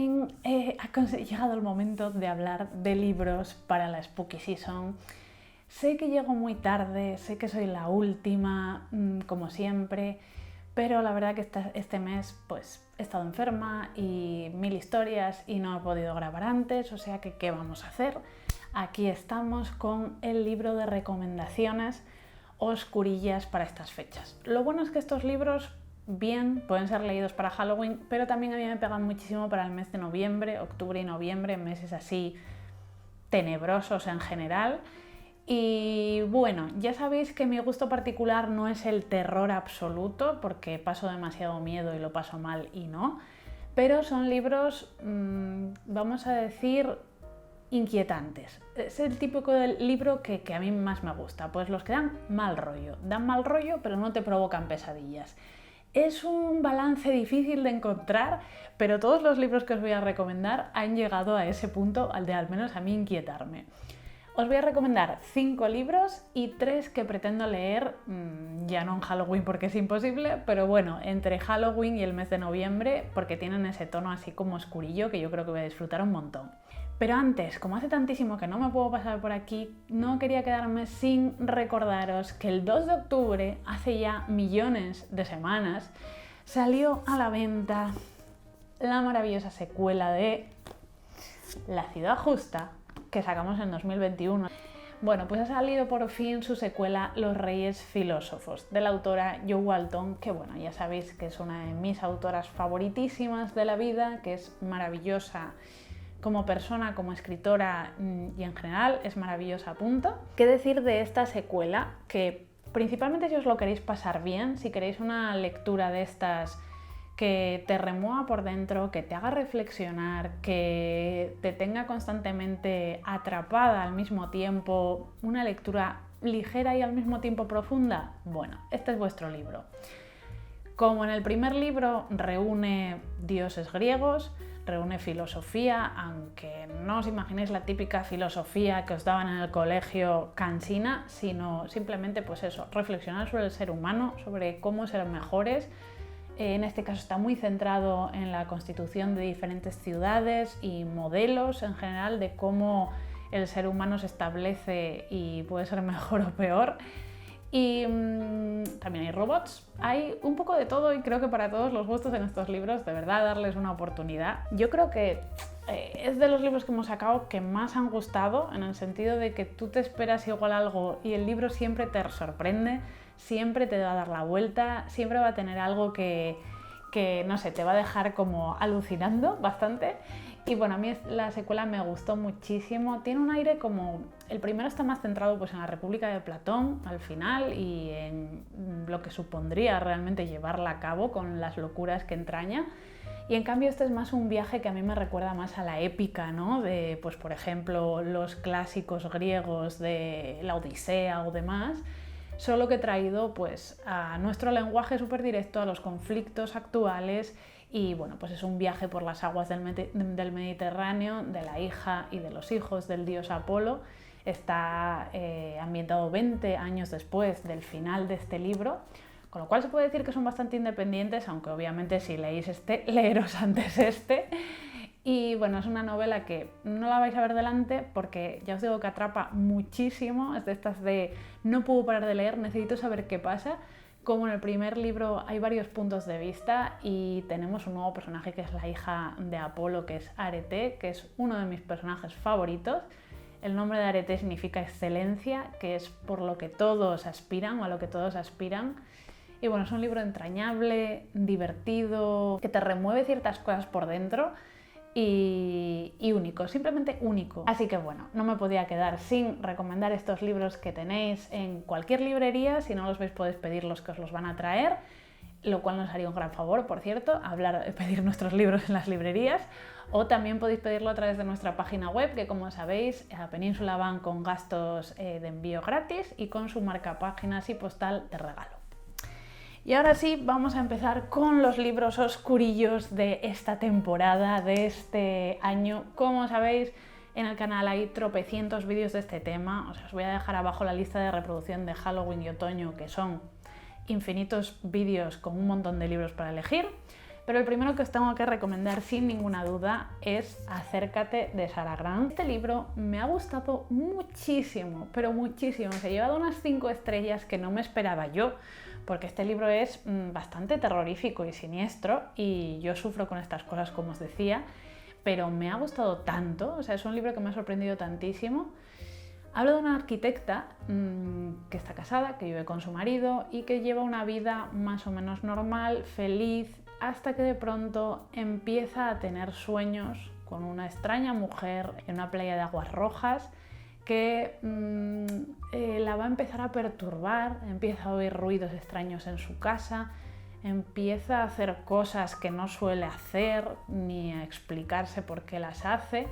fin ha llegado el momento de hablar de libros para la Spooky Season. Sé que llego muy tarde, sé que soy la última, como siempre, pero la verdad que este mes pues he estado enferma y 1000 historias y no he podido grabar antes, o sea que ¿qué vamos a hacer? Aquí estamos con el libro de recomendaciones oscurillas para estas fechas. Lo bueno es que estos libros bien pueden ser leídos para Halloween, pero también a mí me pegan muchísimo para el mes de noviembre, octubre y noviembre, meses así tenebrosos en general. Y bueno, ya sabéis que mi gusto particular no es el terror absoluto, porque paso demasiado miedo y lo paso mal y no, pero son libros, vamos a decir, inquietantes. Es el típico del libro que a mí más me gusta, pues los que dan mal rollo, pero no te provocan pesadillas. Es un balance difícil de encontrar, pero todos los libros que os voy a recomendar han llegado a ese punto, al de al menos a mí inquietarme. Os voy a recomendar 5 libros y 3 que pretendo leer, ya no en Halloween porque es imposible, pero bueno, entre Halloween y el mes de noviembre, porque tienen ese tono así como oscurillo que yo creo que voy a disfrutar un montón. Pero antes, como hace tantísimo que no me puedo pasar por aquí, no quería quedarme sin recordaros que el 2 de octubre, hace ya millones de semanas, salió a la venta la maravillosa secuela de La ciudad justa, que sacamos en 2021. Bueno, pues ha salido por fin su secuela Los Reyes Filósofos, de la autora Jo Walton, que bueno, ya sabéis que es una de mis autoras favoritísimas de la vida, que es maravillosa como persona, como escritora y en general es maravillosa, punto. ¿Qué decir de esta secuela? Que principalmente si os lo queréis pasar bien, si queréis una lectura de estas que te remueva por dentro, que te haga reflexionar, que te tenga constantemente atrapada al mismo tiempo, una lectura ligera y al mismo tiempo profunda, bueno, este es vuestro libro. Como en el primer libro reúne dioses griegos, reúne filosofía, aunque no os imaginéis la típica filosofía que os daban en el colegio cansina, sino simplemente pues eso, reflexionar sobre el ser humano, sobre cómo ser mejores. En este caso está muy centrado en la constitución de diferentes ciudades y modelos en general de cómo el ser humano se establece y puede ser mejor o peor. Y también hay robots, hay un poco de todo y creo que para todos los gustos en estos libros, de verdad, darles una oportunidad. Yo creo que es de los libros que hemos sacado que más han gustado, en el sentido de que tú te esperas igual algo y el libro siempre te sorprende, siempre te va a dar la vuelta, siempre va a tener algo que no sé, te va a dejar como alucinando bastante. Y bueno, a mí la secuela me gustó muchísimo, tiene un aire como... El primero está más centrado pues en la República de Platón al final y en lo que supondría realmente llevarla a cabo con las locuras que entraña. Y en cambio este es más un viaje que a mí me recuerda más a la épica, ¿no? De, pues por ejemplo, los clásicos griegos de la Odisea o demás, solo que traído pues a nuestro lenguaje súper directo, a los conflictos actuales. Y bueno, pues es un viaje por las aguas del Mediterráneo, de la hija y de los hijos del dios Apolo. Está ambientado 20 años después del final de este libro, con lo cual se puede decir que son bastante independientes, aunque obviamente si leéis este, leeros antes este. Y bueno, es una novela que no la vais a ver delante porque ya os digo que atrapa muchísimo, es de estas de no puedo parar de leer, necesito saber qué pasa. Como en el primer libro hay varios puntos de vista y tenemos un nuevo personaje que es la hija de Apolo, que es Arete, que es uno de mis personajes favoritos. El nombre de Arete significa excelencia, que es por lo que todos aspiran o a lo que todos aspiran. Y bueno, es un libro entrañable, divertido, que te remueve ciertas cosas por dentro y único, simplemente único. Así que bueno, no me podía quedar sin recomendar estos libros que tenéis en cualquier librería. Si no los veis podéis pedir los que os los van a traer, lo cual nos haría un gran favor, por cierto, pedir nuestros libros en las librerías. O también podéis pedirlo a través de nuestra página web, que como sabéis, a Península van con gastos de envío gratis y con su marcapáginas y postal de regalo. Y ahora sí, vamos a empezar con los libros oscurillos de esta temporada, de este año. Como sabéis, en el canal hay tropecientos vídeos de este tema. Os voy a dejar abajo la lista de reproducción de Halloween y otoño, que son infinitos vídeos con un montón de libros para elegir. Pero el primero que os tengo que recomendar sin ninguna duda es Acércate, de Sara Grant. Este libro me ha gustado muchísimo, pero muchísimo. Se ha llevado unas 5 estrellas que no me esperaba yo, porque este libro es bastante terrorífico y siniestro y yo sufro con estas cosas, como os decía, pero me ha gustado tanto, o sea, es un libro que me ha sorprendido tantísimo. Habla de una arquitecta que está casada, que vive con su marido y que lleva una vida más o menos normal, feliz, hasta que de pronto empieza a tener sueños con una extraña mujer en una playa de aguas rojas que la va a empezar a perturbar, empieza a oír ruidos extraños en su casa, empieza a hacer cosas que no suele hacer ni a explicarse por qué las hace.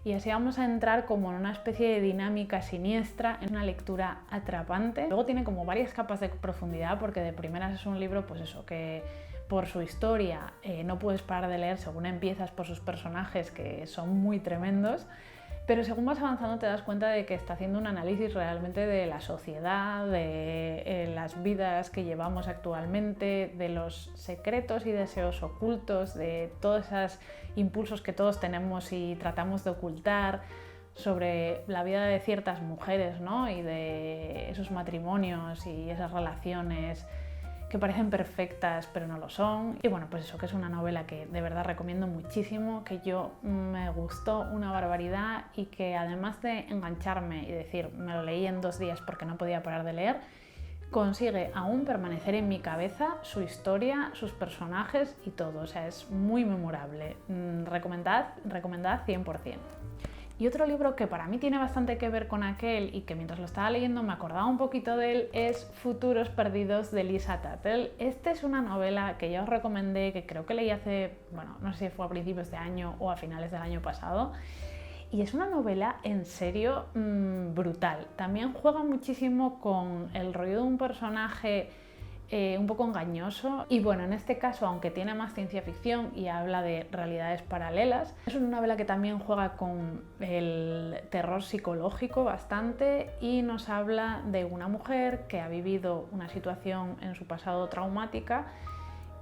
Y así vamos a entrar como en una especie de dinámica siniestra, en una lectura atrapante. Luego tiene como varias capas de profundidad, porque de primeras es un libro, pues eso, que por su historia no puedes parar de leer según empiezas, por sus personajes que son muy tremendos, pero según vas avanzando te das cuenta de que está haciendo un análisis realmente de la sociedad, de las vidas que llevamos actualmente, de los secretos y deseos ocultos, de todos esos impulsos que todos tenemos y tratamos de ocultar, sobre la vida de ciertas mujeres, ¿no? Y de esos matrimonios y esas relaciones que parecen perfectas pero no lo son. Y bueno, pues eso, que es una novela que de verdad recomiendo muchísimo, que yo me gustó una barbaridad y que además de engancharme y decir me lo leí en 2 días porque no podía parar de leer, consigue aún permanecer en mi cabeza su historia, sus personajes y todo. O sea, es muy memorable. Recomendad 100%. Y otro libro que para mí tiene bastante que ver con aquel y que mientras lo estaba leyendo me acordaba un poquito de él es Futuros perdidos, de Lisa Tuttle. Esta es una novela que ya os recomendé, que creo que leí hace, bueno, no sé si fue a principios de año o a finales del año pasado. Y es una novela en serio brutal. También juega muchísimo con el rollo de un personaje un poco engañoso, y bueno, en este caso, aunque tiene más ciencia ficción y habla de realidades paralelas, es una novela que también juega con el terror psicológico bastante y nos habla de una mujer que ha vivido una situación en su pasado traumática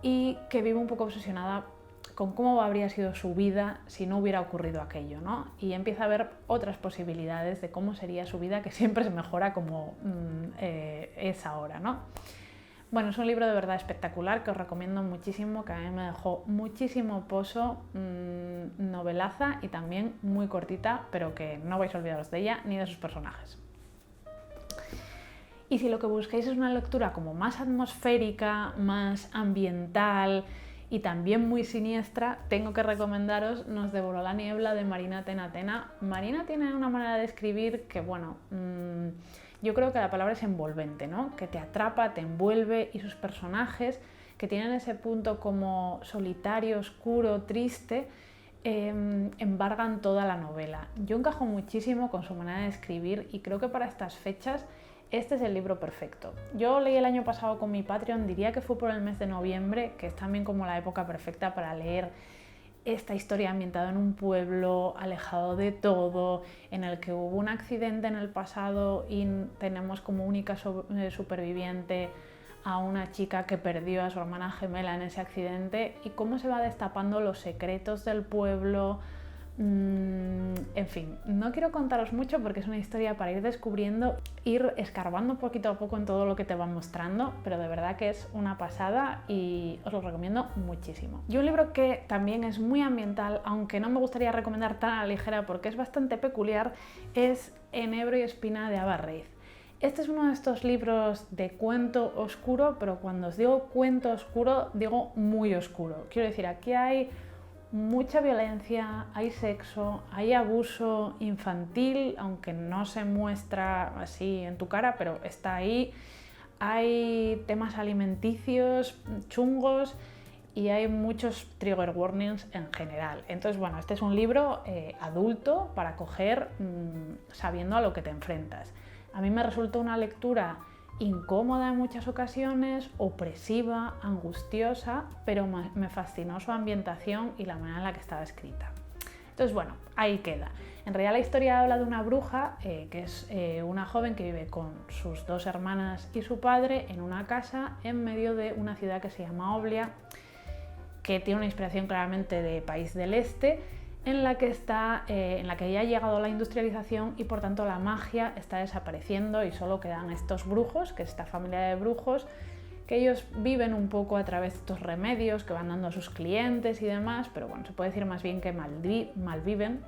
y que vive un poco obsesionada con cómo habría sido su vida si no hubiera ocurrido aquello, ¿no? Y empieza a ver otras posibilidades de cómo sería su vida, que siempre se mejora como es ahora, ¿no? Bueno, es un libro de verdad espectacular que os recomiendo muchísimo, que a mí me dejó muchísimo pozo, novelaza y también muy cortita, pero que no vais a olvidaros de ella ni de sus personajes. Y si lo que busquáis es una lectura como más atmosférica, más ambiental y también muy siniestra, tengo que recomendaros Nos devoró la niebla, de Marina Tena Tena. Marina tiene una manera de escribir que, bueno, yo creo que la palabra es envolvente, ¿no? Que te atrapa, te envuelve, y sus personajes, que tienen ese punto como solitario, oscuro, triste, embargan toda la novela. Yo encajo muchísimo con su manera de escribir y creo que para estas fechas este es el libro perfecto. Yo leí el año pasado con mi Patreon, diría que fue por el mes de noviembre, que es también como la época perfecta para leer esta historia ambientada en un pueblo alejado de todo, en el que hubo un accidente en el pasado y tenemos como única superviviente a una chica que perdió a su hermana gemela en ese accidente, y cómo se va destapando los secretos del pueblo. En fin, no quiero contaros mucho porque es una historia para ir descubriendo, ir escarbando poquito a poco en todo lo que te va mostrando, pero de verdad que es una pasada y os lo recomiendo muchísimo. Y un libro que también es muy ambiental, aunque no me gustaría recomendar tan a la ligera porque es bastante peculiar, es Enebro y Espina, de Ava Reid. Este es uno de estos libros de cuento oscuro, pero cuando os digo cuento oscuro, digo muy oscuro. Quiero decir, aquí hay mucha violencia, hay sexo, hay abuso infantil, aunque no se muestra así en tu cara, pero está ahí. Hay temas alimenticios chungos y hay muchos trigger warnings en general. Entonces, bueno, este es un libro adulto para coger sabiendo a lo que te enfrentas. A mí me resultó una lectura incómoda en muchas ocasiones, opresiva, angustiosa, pero me fascinó su ambientación y la manera en la que estaba escrita. Entonces, bueno, ahí queda. En realidad la historia habla de una bruja, que es una joven que vive con sus 2 hermanas y su padre en una casa en medio de una ciudad que se llama Oblia, que tiene una inspiración claramente de país del este, en la que ya ha llegado la industrialización y por tanto la magia está desapareciendo y solo quedan estos brujos, que es esta familia de brujos, que ellos viven un poco a través de estos remedios que van dando a sus clientes y demás, pero bueno, se puede decir más bien que malviven.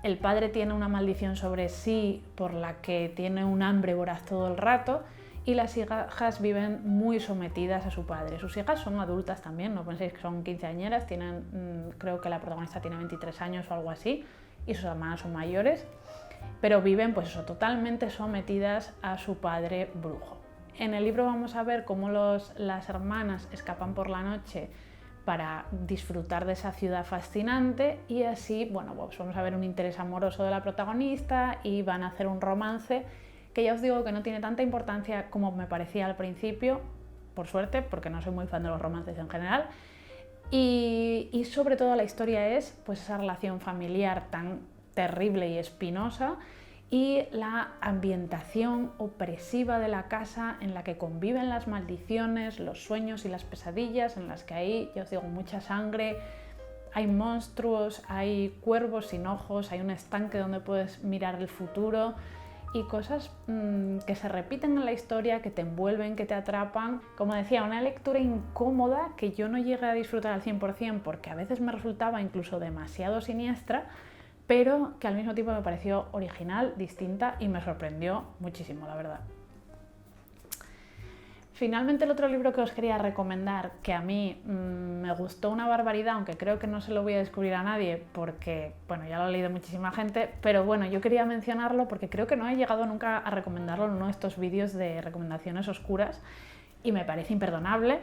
El padre tiene una maldición sobre sí por la que tiene un hambre voraz todo el rato, y las hijas viven muy sometidas a su padre. Sus hijas son adultas también, no penséis que son quinceañeras, creo que la protagonista tiene 23 años o algo así, y sus hermanas son mayores, pero viven pues eso, totalmente sometidas a su padre brujo. En el libro vamos a ver cómo las hermanas escapan por la noche para disfrutar de esa ciudad fascinante, y así, bueno, pues vamos a ver un interés amoroso de la protagonista y van a hacer un romance que ya os digo que no tiene tanta importancia como me parecía al principio, por suerte, porque no soy muy fan de los romances en general, y sobre todo la historia es pues esa relación familiar tan terrible y espinosa y la ambientación opresiva de la casa en la que conviven las maldiciones, los sueños y las pesadillas, en las que hay, ya os digo, mucha sangre, hay monstruos, hay cuervos sin ojos, hay un estanque donde puedes mirar el futuro, y cosas que se repiten en la historia, que te envuelven, que te atrapan. Como decía, una lectura incómoda que yo no llegué a disfrutar al 100% porque a veces me resultaba incluso demasiado siniestra, pero que al mismo tiempo me pareció original, distinta y me sorprendió muchísimo, la verdad. Finalmente, el otro libro que os quería recomendar, que a mí me gustó una barbaridad, aunque creo que no se lo voy a descubrir a nadie porque, bueno, ya lo ha leído muchísima gente, pero bueno, yo quería mencionarlo porque creo que no he llegado nunca a recomendarlo en uno de estos vídeos de recomendaciones oscuras y me parece imperdonable.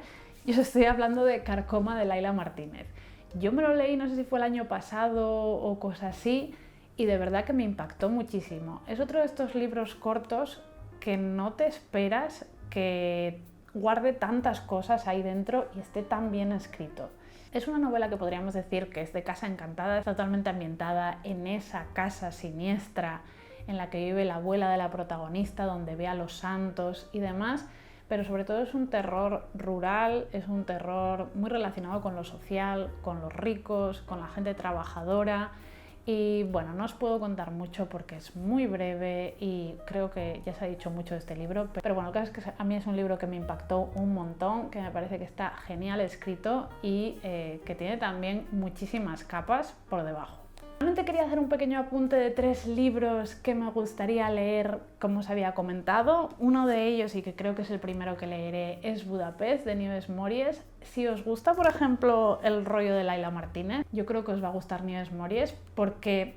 Yo os estoy hablando de Carcoma, de Laila Martínez. Yo me lo leí, no sé si fue el año pasado o cosa así, y de verdad que me impactó muchísimo. Es otro de estos libros cortos que no te esperas que guarde tantas cosas ahí dentro y esté tan bien escrito. Es una novela que podríamos decir que es de casa encantada, es totalmente ambientada en esa casa siniestra en la que vive la abuela de la protagonista, donde ve a los santos y demás, pero sobre todo es un terror rural, es un terror muy relacionado con lo social, con los ricos, con la gente trabajadora. Y bueno, no os puedo contar mucho porque es muy breve y creo que ya se ha dicho mucho de este libro, pero bueno, el caso es que a mí es un libro que me impactó un montón, que me parece que está genial escrito y que tiene también muchísimas capas por debajo. Realmente quería hacer un pequeño apunte de 3 libros que me gustaría leer, como os había comentado. Uno de ellos, y que creo que es el primero que leeré, es Budapest, de Nieves Mories. Si os gusta, por ejemplo, el rollo de Laila Martínez, yo creo que os va a gustar Nieves Mories, porque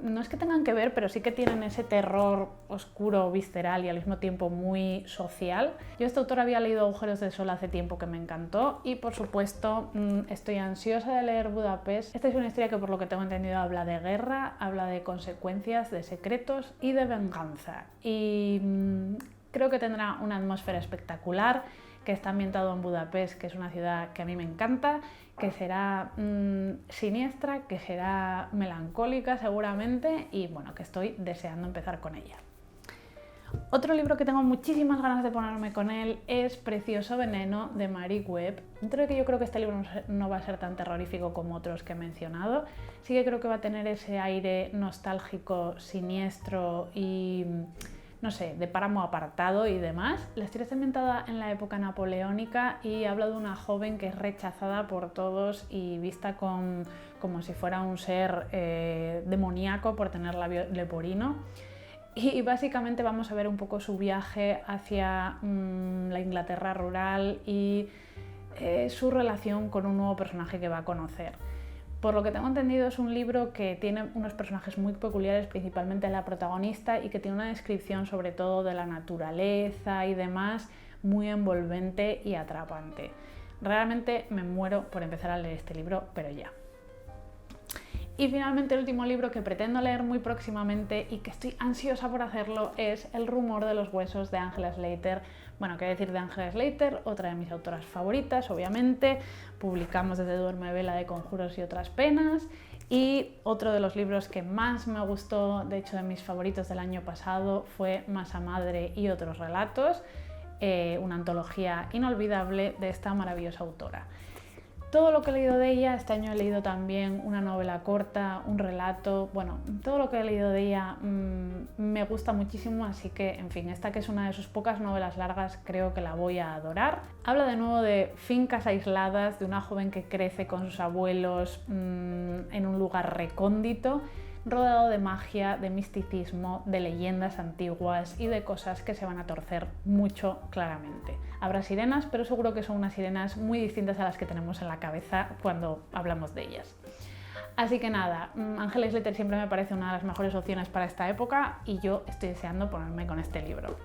no es que tengan que ver, pero sí que tienen ese terror oscuro, visceral y al mismo tiempo muy social. Yo esta autora había leído Agujeros de Sol hace tiempo, que me encantó, y por supuesto estoy ansiosa de leer Budapest. Esta es una historia que, por lo que tengo entendido, habla de guerra, habla de consecuencias, de secretos y de venganza, y creo que tendrá una atmósfera espectacular, que está ambientado en Budapest, que es una ciudad que a mí me encanta, que será siniestra, que será melancólica seguramente, y bueno, que estoy deseando empezar con ella. Otro libro que tengo muchísimas ganas de ponerme con él es Precioso Veneno, de Mary Webb. Dentro de que yo creo que este libro no va a ser tan terrorífico como otros que he mencionado, sí que creo que va a tener ese aire nostálgico, siniestro y no sé, de páramo apartado y demás. La historia está ambientada en la época napoleónica y habla de una joven que es rechazada por todos y vista como si fuera un ser demoníaco por tener labio leporino. Y básicamente vamos a ver un poco su viaje hacia la Inglaterra rural y su relación con un nuevo personaje que va a conocer. Por lo que tengo entendido, es un libro que tiene unos personajes muy peculiares, principalmente la protagonista, y que tiene una descripción sobre todo de la naturaleza y demás muy envolvente y atrapante. Realmente me muero por empezar a leer este libro, pero ya. Y finalmente, el último libro que pretendo leer muy próximamente y que estoy ansiosa por hacerlo es El rumor de los huesos, de Angela Slater. Bueno, qué decir de Angela Slater, otra de mis autoras favoritas, obviamente. Publicamos desde Duerme Vela de Conjuros y otras penas. Y otro de los libros que más me gustó, de hecho de mis favoritos del año pasado, fue Masa Madre y otros relatos, una antología inolvidable de esta maravillosa autora. Todo lo que he leído de ella, este año he leído también una novela corta, un relato, bueno, todo lo que he leído de ella me gusta muchísimo, así que, en fin, esta que es una de sus pocas novelas largas, creo que la voy a adorar. Habla de nuevo de fincas aisladas, de una joven que crece con sus abuelos en un lugar recóndito, rodeado de magia, de misticismo, de leyendas antiguas y de cosas que se van a torcer mucho claramente. Habrá sirenas, pero seguro que son unas sirenas muy distintas a las que tenemos en la cabeza cuando hablamos de ellas. Así que nada, Ángeles Letter siempre me parece una de las mejores opciones para esta época y yo estoy deseando ponerme con este libro.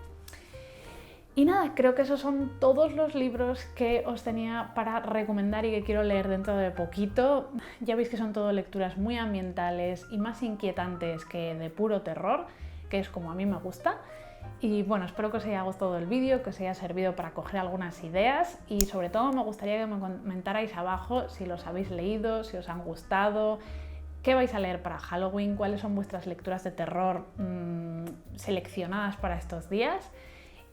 Y nada, creo que esos son todos los libros que os tenía para recomendar y que quiero leer dentro de poquito. Ya veis que son todo lecturas muy ambientales y más inquietantes que de puro terror, que es como a mí me gusta. Y bueno, espero que os haya gustado el vídeo, que os haya servido para coger algunas ideas y sobre todo me gustaría que me comentarais abajo si los habéis leído, si os han gustado, qué vais a leer para Halloween, cuáles son vuestras lecturas de terror seleccionadas para estos días.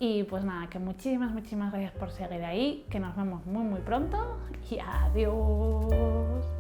Y pues nada, que muchísimas gracias por seguir ahí, que nos vemos muy pronto y adiós.